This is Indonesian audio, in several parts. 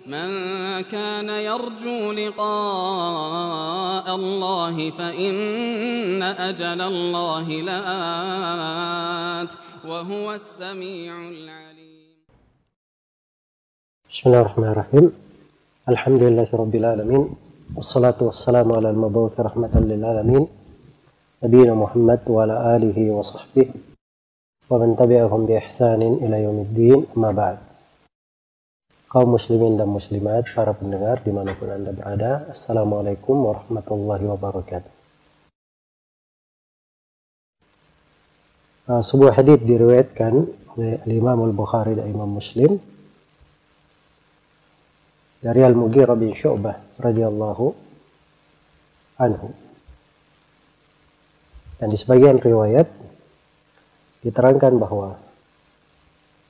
من كان يرجو لقاء الله فإن أجل الله لآت وهو السميع العليم. بسم الله الرحمن الرحيم. الحمد لله رب العالمين والصلاة والسلام على المبعوث رحمة للعالمين نبينا محمد وعلى آله وصحبه ومن تبعهم بإحسان إلى يوم الدين. أما بعد. Kaum muslimin dan muslimat, para pendengar dimanapun Anda berada, Assalamualaikum warahmatullahi wabarakatuh. Sebuah hadits diriwayatkan oleh Imam Al-Bukhari dan Imam Muslim dari Al-Mughirah bin Syu'bah radhiyallahu anhu. Dan di sebagian riwayat diterangkan bahwa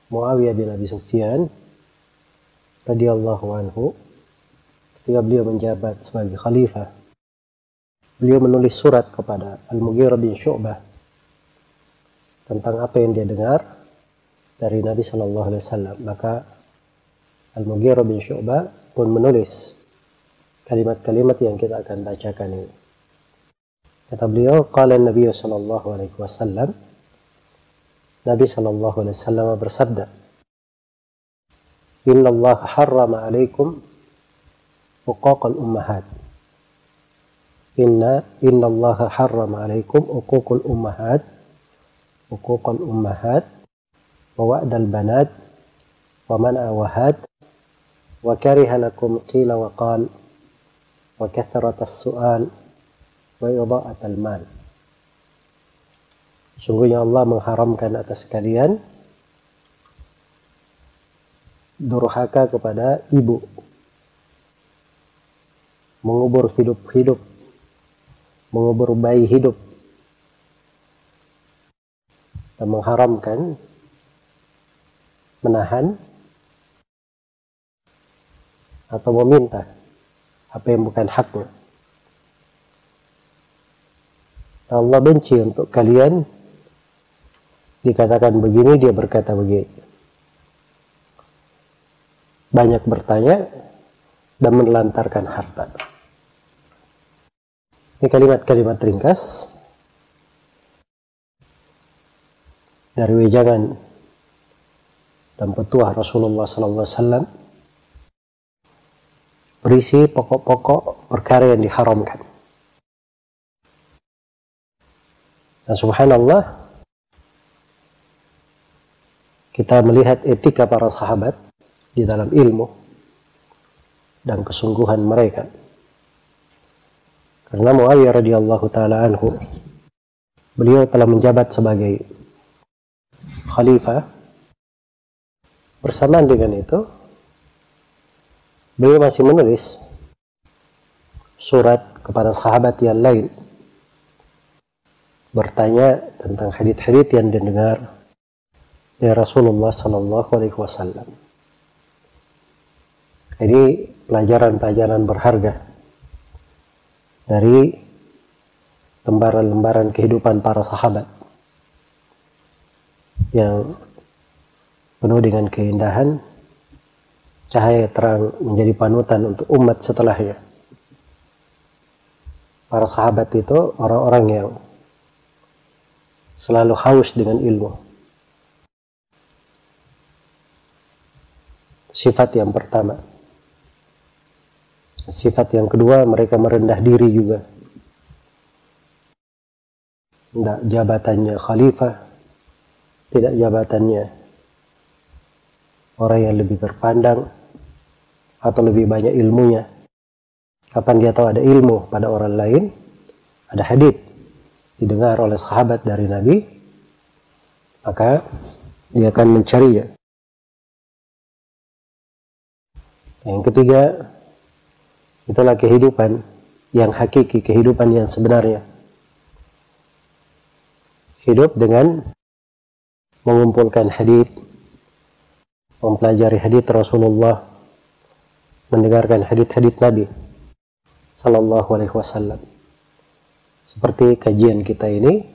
Muawiyah bin Abi Sufyan radhiyallahu anhu, ketika beliau menjabat sebagai khalifah, beliau menulis surat kepada Al-Mughirah bin Syu'bah tentang apa yang dia dengar dari Nabi Sallallahu Alaihi Wasallam. Maka Al-Mughirah bin Syu'bah pun menulis kalimat-kalimat yang kita akan bacakan ini. Kata beliau, qala Nabi Sallallahu Alaihi Wasallam, Nabi Sallallahu Alaihi Wasallam bersabda, Inna Allah harrama alaikum uquqal ummahat. Inna Allah harrama alaikum uquqal ummahat wa wa'dal banat wa man'awahat wa kariha lakum qila wa qal wa kathratas su'al wa idha'atal mal. Sungguhnya Allah mengharamkan atas kalian durhaka kepada ibu, mengubur hidup-hidup, mengubur bayi hidup, dan mengharamkan menahan atau meminta apa yang bukan haknya. Allah benci untuk kalian dikatakan begini, dia berkata begini. Banyak bertanya dan menelantarkan harta. Ini kalimat-kalimat ringkas dari wejangan dan petuah Rasulullah SAW, berisi pokok-pokok perkara yang diharamkan. Dan subhanallah, kita melihat etika para sahabat di dalam ilmu dan kesungguhan mereka. Karena Muawiyah radhiyallahu taala anhu, beliau telah menjabat sebagai khalifah. Bersamaan dengan itu, beliau masih menulis surat kepada sahabat yang lain, bertanya tentang hadits-hadits yang didengar dari Rasulullah sallallahu alaihi wasallam. Ini pelajaran-pelajaran berharga dari lembaran-lembaran kehidupan para sahabat yang penuh dengan keindahan, cahaya terang menjadi panutan untuk umat setelahnya. Para sahabat itu orang-orang yang selalu haus dengan ilmu. Sifat yang pertama. Sifat yang kedua, mereka merendah diri juga. Tidak jabatannya khalifah, tidak jabatannya orang yang lebih terpandang atau lebih banyak ilmunya. Kapan dia tahu ada ilmu pada orang lain, ada hadits didengar oleh sahabat dari Nabi, maka dia akan mencarinya. Yang ketiga, itulah kehidupan yang hakiki, kehidupan yang sebenarnya. Hidup dengan mengumpulkan hadits, mempelajari hadits Rasulullah, mendengarkan hadits-hadits Nabi Sallallahu Alaihi Wasallam. Seperti kajian kita ini,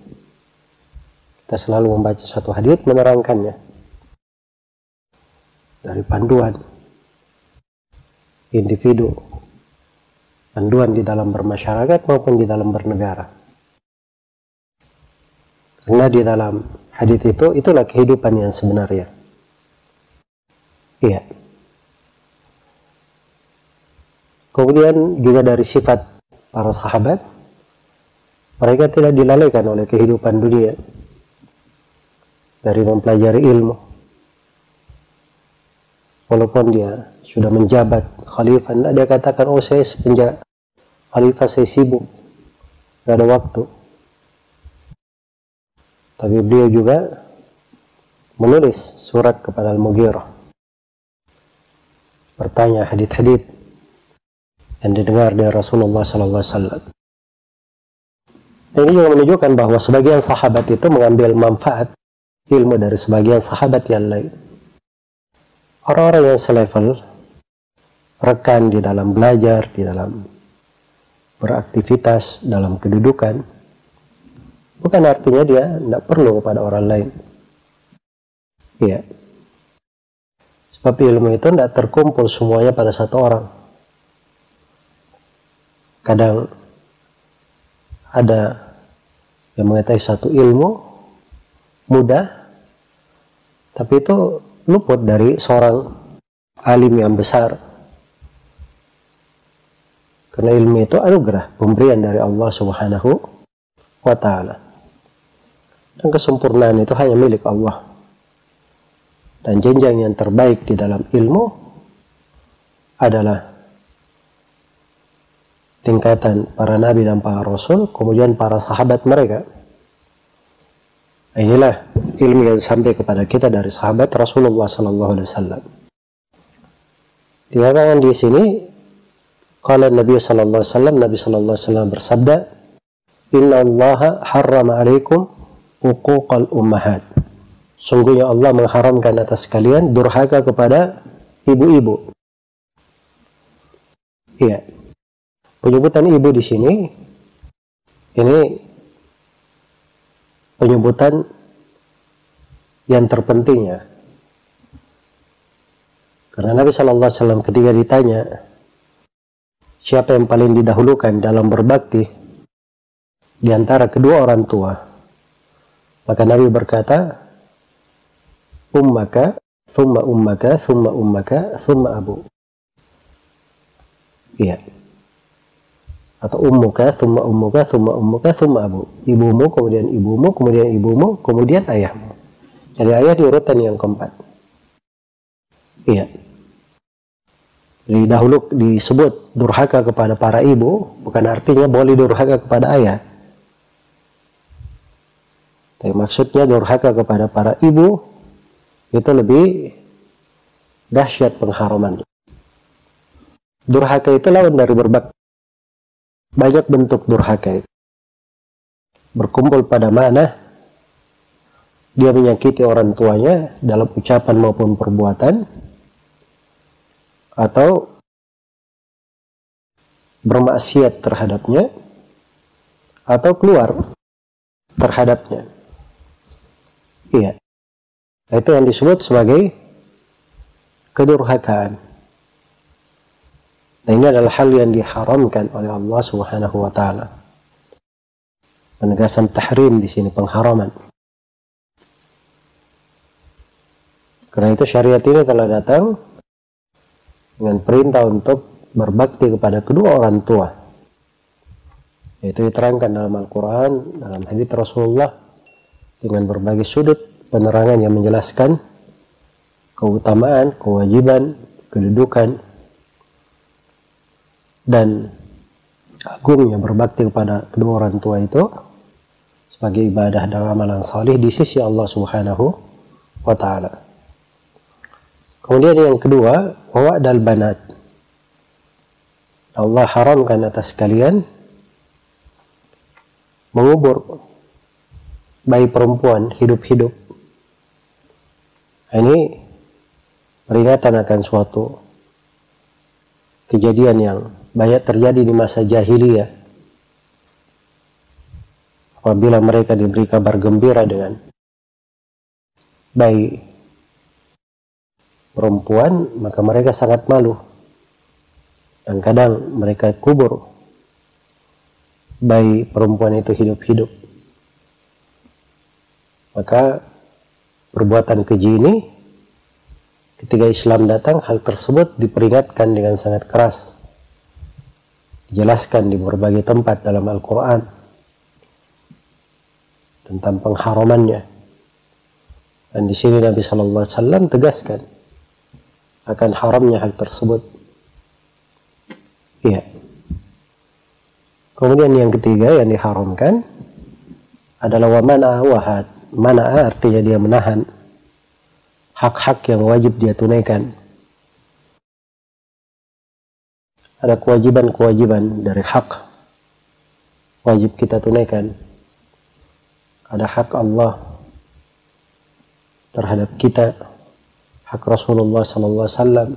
kita selalu membaca satu hadits, menerangkannya dari panduan individu, panduan di dalam bermasyarakat maupun di dalam bernegara. Karena di dalam hadits itu, itulah kehidupan yang sebenarnya. Iya. Kemudian juga dari sifat para sahabat, mereka tidak dilalaikan oleh kehidupan dunia dari mempelajari ilmu. Walaupun dia sudah menjabat khalifah, tidak dia katakan, oh saya semenjak khalifah saya sibuk, tidak ada waktu. Tapi beliau juga menulis surat kepada Al-Mughirah, bertanya hadits-hadits yang didengar dari Rasulullah SAW. Dan ini juga menunjukkan bahwa sebagian sahabat itu mengambil manfaat ilmu dari sebagian sahabat yang lain. Orang-orang yang selevel, rekan di dalam belajar, di dalam beraktivitas, dalam kedudukan, bukan artinya dia tidak perlu kepada orang lain. Iya. Sebab ilmu itu tidak terkumpul semuanya pada satu orang. Kadang ada yang mengetahui satu ilmu mudah, tapi itu luput dari seorang alim yang besar. Karena ilmu itu anugerah, pemberian dari Allah Subhanahu wa Ta'ala. Dan kesempurnaan itu hanya milik Allah. Dan jenjang yang terbaik di dalam ilmu adalah tingkatan para nabi dan para rasul, kemudian para sahabat mereka. Inilah ilmu yang sampai kepada kita dari sahabat Rasulullah sallallahu alaihi wasallam. Dikatakan di sini, qala Nabi sallallahu alaihi wasallam, Nabi sallallahu alaihi wasallam bersabda, "Inna Allaha harrama 'alaikum uquqal ummahat." Sungguhnya Allah mengharamkan atas kalian durhaka kepada ibu-ibu. Iya. Penyebutan ibu di sini, ini penyebutan yang terpentingnya. Karena Nabi SAW ketika ditanya, siapa yang paling didahulukan dalam berbakti di antara kedua orang tua, maka Nabi berkata, ummaka, thumma ummaka, thumma ummaka, thumma abu. Iya. Atau ummuka, thumma ummuka, thumma ummuka, thumma abu. Ibumu, kemudian ibumu, kemudian ibumu, kemudian ayahmu. Jadi ayah di urutan yang keempat. Iya. Jadi dahulu disebut durhaka kepada para ibu, bukan artinya boleh durhaka kepada ayah. Tapi maksudnya durhaka kepada para ibu itu lebih dahsyat pengharamannya. Durhaka itu lawan dari berbakti. Banyak bentuk durhaka itu. Berkumpul pada mana dia menyakiti orang tuanya dalam ucapan maupun perbuatan, atau bermaksiat terhadapnya, atau keluar terhadapnya. Iya. Itu yang disebut sebagai kedurhakaan. Dan ini adalah hal yang diharamkan oleh Allah Subhanahu wa Ta'ala. Penegasan tahrim di sini, pengharaman. Karena itu syariat ini telah datang dengan perintah untuk berbakti kepada kedua orang tua. Yaitu diterangkan dalam Al-Quran, dalam hadits Rasulullah, dengan berbagai sudut penerangan yang menjelaskan keutamaan, kewajiban, kedudukan, dan agungnya berbakti kepada kedua orang tua itu sebagai ibadah dan amalan salih di sisi Allah Subhanahu wa Ta'ala. Kemudian yang kedua, wa'dal banat. Allah haramkan atas kalian mengubur bayi perempuan hidup-hidup. Ini peringatan akan suatu kejadian yang banyak terjadi di masa jahiliyah. Apabila mereka diberi kabar gembira dengan bayi perempuan, maka mereka sangat malu. Dan kadang mereka kubur bayi perempuan itu hidup-hidup. Maka perbuatan keji ini, ketika Islam datang, hal tersebut diperingatkan dengan sangat keras. Dijelaskan di berbagai tempat dalam Al-Quran tentang pengharamannya. Dan di sini Nabi Sallallahu Alaihi Wasallam tegaskan akan haramnya hal tersebut. Iya. Kemudian yang ketiga yang diharamkan adalah wa mana'a wahad. Mana'a artinya dia menahan hak-hak yang wajib dia tunaikan. Ada kewajiban-kewajiban dari hak wajib kita tunaikan. Ada hak Allah terhadap kita, hak Rasulullah Sallallahu Alaihi Wasallam,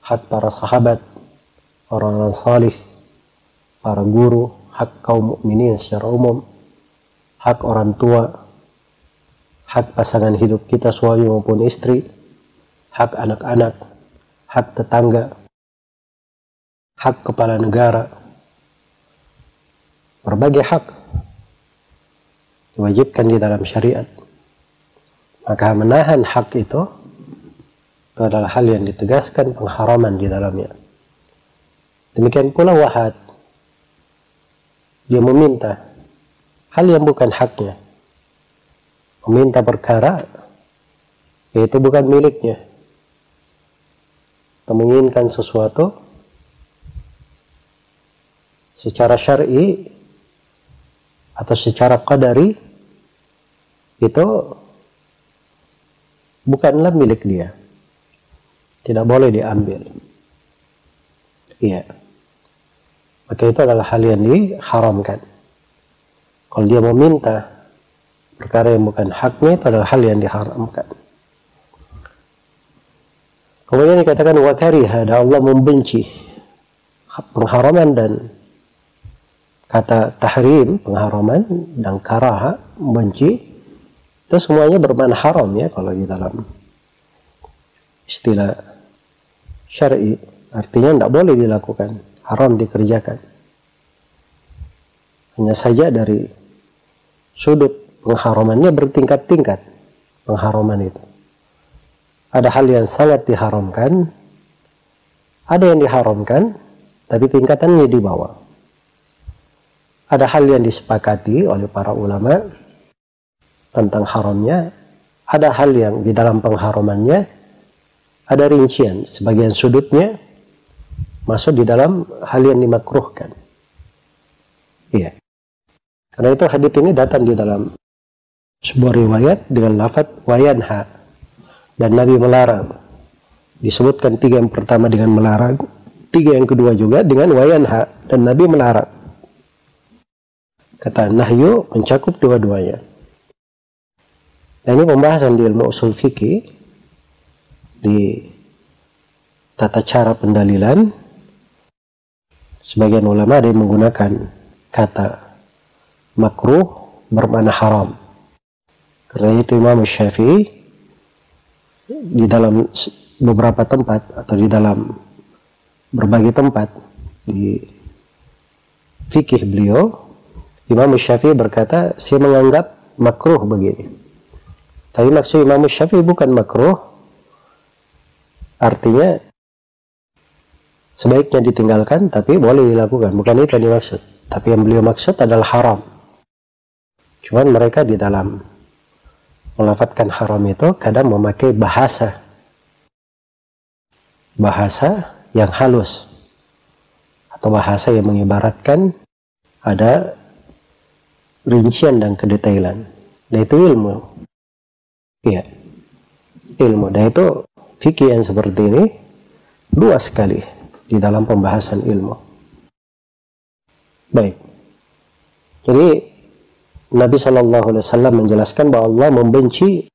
hak para sahabat, orang-orang salih, para guru, hak kaum mukminin secara umum, hak orang tua, hak pasangan hidup kita suami maupun istri, hak anak-anak, hak tetangga, hak kepala negara, berbagai hak diwajibkan di dalam syariat. Maka menahan hak itu adalah hal yang ditegaskan pengharaman di dalamnya. Demikian pula wahad, dia meminta hal yang bukan haknya, meminta perkara yaitu bukan miliknya, atau menginginkan sesuatu secara syar'i atau secara qadari, itu bukanlah milik dia, tidak boleh diambil. Iya. Maka itu adalah hal yang diharamkan. Kalau dia meminta perkara yang bukan haknya, itu adalah hal yang diharamkan. Kemudian dikatakan wa kariha, Allah membenci pengharaman. Dan kata tahrim, pengharaman, dan karaha, membenci, itu semuanya bermakna haram ya kalau di dalam istilah syar'i. Artinya tidak boleh dilakukan, haram dikerjakan. Hanya saja dari sudut pengharamannya bertingkat-tingkat pengharaman itu. Ada hal yang sangat diharamkan, ada yang diharamkan tapi tingkatannya di bawah. Ada hal yang disepakati oleh para ulama tentang haramnya, ada hal yang di dalam pengharamannya ada rincian, sebagian sudutnya masuk di dalam hal yang dimakruhkan. Iya. Karena itu hadits ini datang di dalam sebuah riwayat dengan lafaz wayanha, dan Nabi melarang. Disebutkan 3 yang pertama dengan melarang, 3 yang kedua juga dengan wayanha, dan Nabi melarang. Kata nahyu mencakup dua-duanya. Dan ini pembahasan di ilmu usul fikih, di tata cara pendalilan. Sebagian ulama ada yang menggunakan kata makruh bermakna haram. Karena itu Imam Syafi'i di dalam beberapa tempat atau di dalam berbagai tempat di fikih beliau, Imam Syafi'i berkata, saya menganggap makruh begini. Tapi maksud Imam Syafi'i bukan makruh, artinya sebaiknya ditinggalkan, tapi boleh dilakukan. Bukan itu yang dimaksud. Tapi yang beliau maksud adalah haram. Cuman mereka di dalam melafadzkan haram itu kadang memakai bahasa yang halus, atau bahasa yang mengibaratkan ada rincian dan kedetailan. Dan itu ilmu. Iya. Ilmu. Dan itu fikih yang seperti ini luas sekali di dalam pembahasan ilmu. Baik. Jadi Nabi SAW menjelaskan bahwa Allah membenci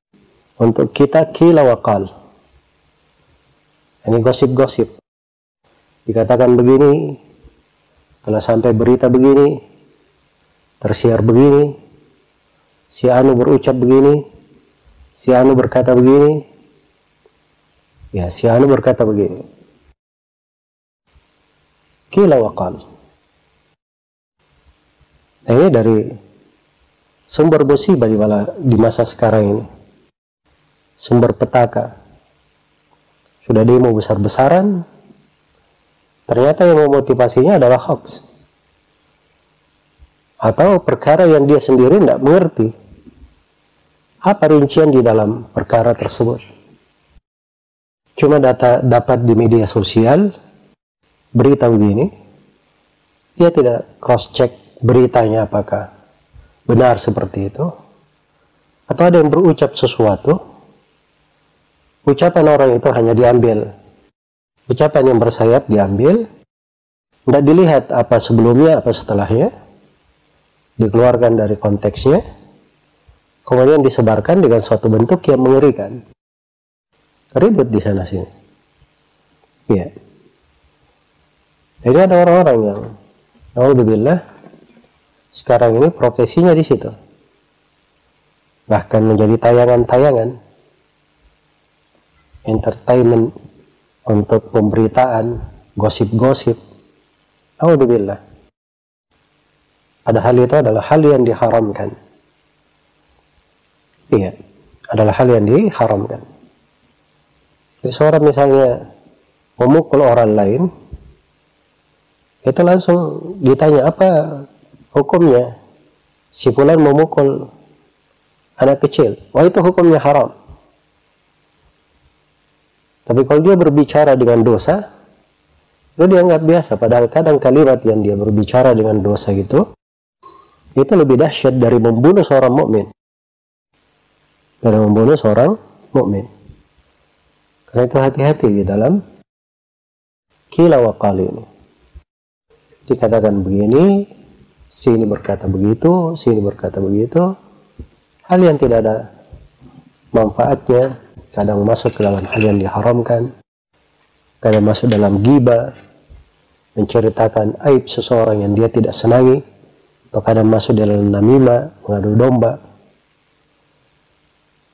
untuk kita qila wa qal. Ini gosip-gosip. Dikatakan begini, telah sampai berita begini, tersiar begini, si anu berucap begini, si anu berkata begini, ya si anu berkata begini. Qila wa qal. Nah, ini dari sumber musibah di masa sekarang ini. Sumber petaka. Sudah demo besar-besaran, ternyata yang memotivasinya adalah hoax. Atau perkara yang dia sendiri tidak mengerti apa rincian di dalam perkara tersebut. Cuma dapat di media sosial berita begini, dia tidak cross check beritanya apakah benar seperti itu, atau ada yang berucap sesuatu, ucapan orang itu hanya diambil, ucapan yang bersayap diambil, tidak dilihat apa sebelumnya, apa setelahnya, dikeluarkan dari konteksnya, kemudian disebarkan dengan suatu bentuk yang mengerikan. Ribut di sana sini. Iya. Jadi ada orang-orang yang, naudzubillah, sekarang ini profesinya di situ. Bahkan menjadi tayangan-tayangan entertainment untuk pemberitaan, gosip-gosip. Naudzubillah. Padahal itu adalah hal yang diharamkan. Iya, adalah hal yang diharamkan. Jadi seorang misalnya memukul orang lain, itu langsung ditanya apa hukumnya. Si fulan memukul anak kecil, wah itu hukumnya haram. Tapi kalau dia berbicara dengan dosa, itu dianggap biasa. Padahal kadang kalimat yang dia berbicara dengan dosa itu lebih dahsyat dari membunuh seorang mukmin. Dari membunuh seorang mukmin. Karena itu hati-hati di dalam qila wa qal ini. Dikatakan begini, sini berkata begitu, sini berkata begitu. Hal yang tidak ada manfaatnya, kadang masuk ke dalam hal yang diharamkan, kadang masuk dalam ghibah, menceritakan aib seseorang yang dia tidak senangi, atau kadang masuk dalam namimah, mengadu domba.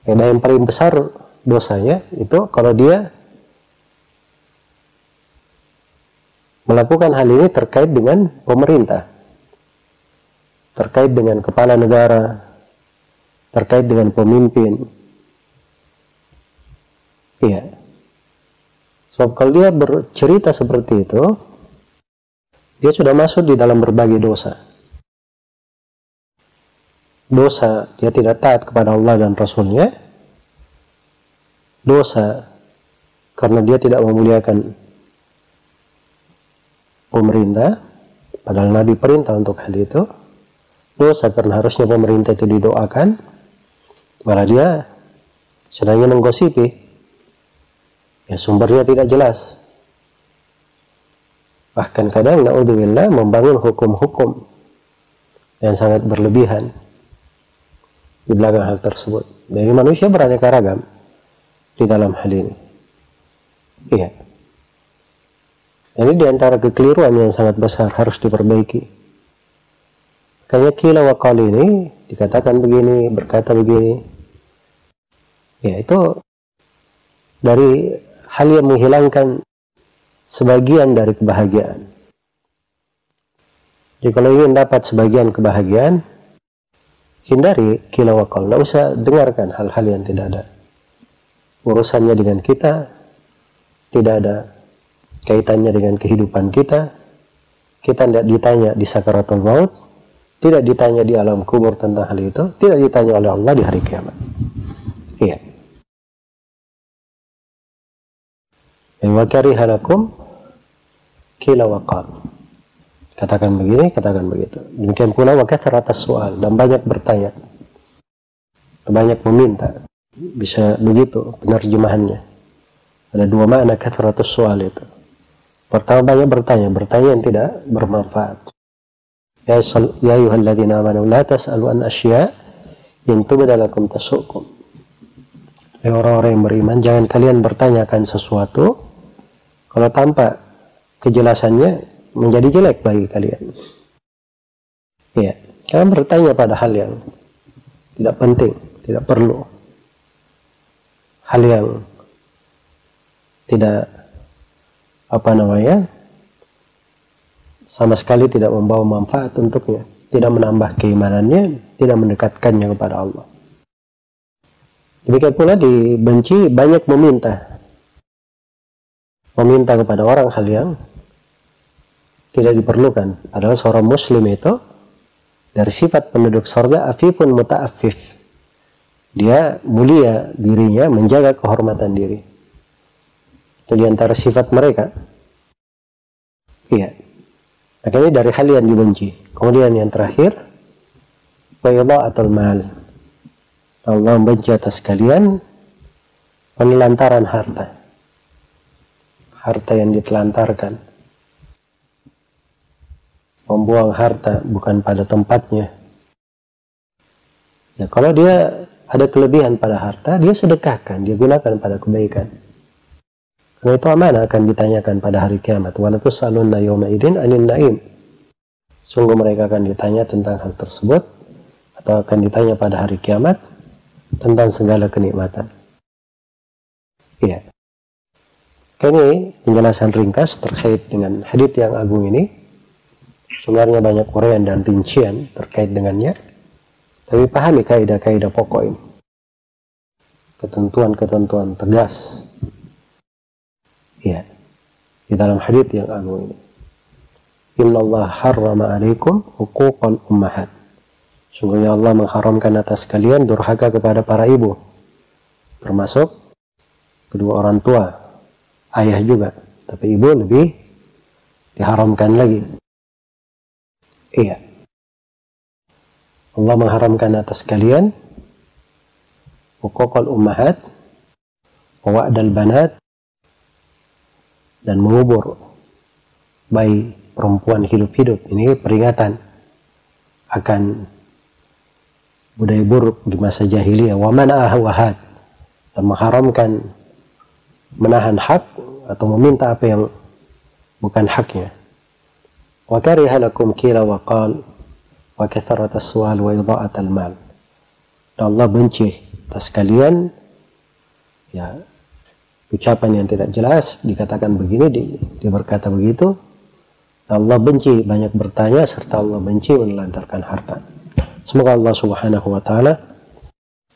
Dan yang paling besar dosanya itu kalau dia melakukan hal ini terkait dengan pemerintah, terkait dengan kepala negara, terkait dengan pemimpin. Iya. Sebab kalau dia bercerita seperti itu, dia sudah masuk di dalam berbagai dosa. Dosa dia tidak taat kepada Allah dan Rasulnya. Dosa karena dia tidak memuliakan pemerintah, padahal Nabi perintah untuk hal itu. Dosa karena harusnya pemerintah itu didoakan, malah dia sedangnya menggosipi, ya sumbernya tidak jelas. Bahkan kadang naudzubillah membangun hukum-hukum yang sangat berlebihan di belakang hal tersebut. Jadi manusia beraneka ragam di dalam hal ini. Iya. Ini diantara kekeliruan yang sangat besar harus diperbaiki. Kayak qila wa qal ini dikatakan begini, berkata begini. Ya, itu dari hal yang menghilangkan sebagian dari kebahagiaan. Jadi kalau ingin dapat sebagian kebahagiaan, hindari qila wa qal. Tidak usah dengarkan hal-hal yang tidak ada urusannya dengan kita, tidak ada kaitannya dengan kehidupan kita. Kita tidak ditanya di sakaratul maut, tidak ditanya di alam kubur tentang hal itu, tidak ditanya oleh Allah di hari kiamat. Iya. Wa kariha lakum qila wa qal. Katakan begini, katakan begitu. Demikian pula wa kathratas soal, dan banyak bertanya, banyak meminta. Bisa begitu penerjemahannya. Ada dua makna kathratus soal itu. Pertama, banyak bertanya, bertanya yang tidak bermanfaat. Ya ayyuhalladzina amanu la tas'alu an asya' in tubda lakum tasukum. Ya orang-orang yang beriman, jangan kalian bertanyakan sesuatu kalau tanpa kejelasannya menjadi jelek bagi kalian. Ya, kalian bertanya pada hal yang tidak penting, tidak perlu. Hal yang tidak sama sekali tidak membawa manfaat untuknya, tidak menambah keimanannya, tidak mendekatkannya kepada Allah. Demikian pula dibenci banyak meminta kepada orang hal yang tidak diperlukan. Padahal seorang muslim itu dari sifat penduduk surga afifun muta'affif. Dia mulia dirinya, menjaga kehormatan diri. Itu diantara sifat mereka. Iya. Maka ini dari hal yang dibenci. Kemudian yang terakhir, wa idha'atul mal. Allah membenci atas kalian penelantaran harta. Harta yang ditelantarkan. Membuang harta bukan pada tempatnya. Ya, kalau dia ada kelebihan pada harta, dia sedekahkan, dia gunakan pada kebaikan. Karena itu amanah akan ditanyakan pada hari kiamat. Wala tus'alunna yawma idzin 'anil na'im. Sungguh mereka akan ditanya tentang hal tersebut, atau akan ditanya pada hari kiamat tentang segala kenikmatan. Iya. Ini penjelasan ringkas terkait dengan hadits yang agung ini. Sebenarnya banyak uraian dan rincian terkait dengannya. Tapi pahami kaidah-kaidah pokok ini. Ketentuan-ketentuan tegas. Iya. Di dalam hadits yang agung ini. Inna Allah harrama alaikum huquqal ummahat. Sungguhnya Allah mengharamkan atas kalian durhaka kepada para ibu. Termasuk kedua orang tua. Ayah juga, tapi ibu lebih diharamkan lagi. Iya. Allah mengharamkan atas kalian huquqal ummahat wa wa'dal banat, dan mengubur bayi perempuan hidup-hidup. Ini peringatan akan budaya buruk di masa jahiliyah. Wa mana'ah wahad, dan mengharamkan menahan hak atau meminta apa yang bukan haknya. Wa kariha lakum qila wa qal wa kathrat as-su'al wa idha'at al-mal. Dan Allah benci atas kalian ya ucapan yang tidak jelas, dikatakan begini, dia berkata begitu. Dan Allah benci banyak bertanya, serta Allah benci menelantarkan harta. Semoga Allah Subhanahu wa taala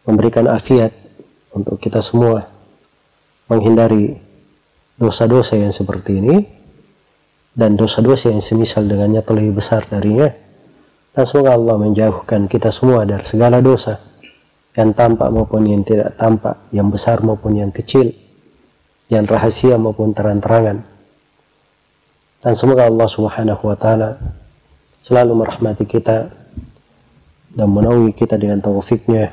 memberikan afiat untuk kita semua, menghindari dosa-dosa yang seperti ini dan dosa-dosa yang semisal dengannya atau lebih besar darinya. Dan semoga Allah menjauhkan kita semua dari segala dosa yang tampak maupun yang tidak tampak, yang besar maupun yang kecil, yang rahasia maupun terang-terangan. Dan semoga Allah Subhanahu wa taala selalu merahmati kita dan menaungi kita dengan taufiknya,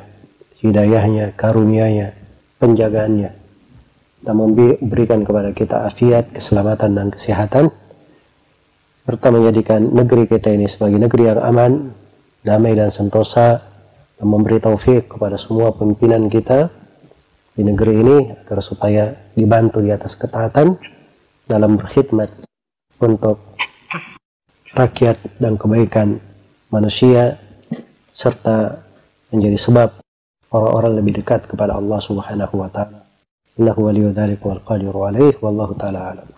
hidayahnya, karunia-Nya, penjagaannya, dan memberikan kepada kita afiat, keselamatan dan kesehatan, serta menjadikan negeri kita ini sebagai negeri yang aman, damai dan sentosa, dan memberi taufik kepada semua pimpinan kita di negeri ini agar supaya dibantu di atas ketaatan dalam berkhidmat untuk rakyat dan kebaikan manusia, serta menjadi sebab orang-orang lebih dekat kepada Allah Subhanahu wa taala. Innahu waliyyu dzalika wal qadiru alaihi wallahu taala alam.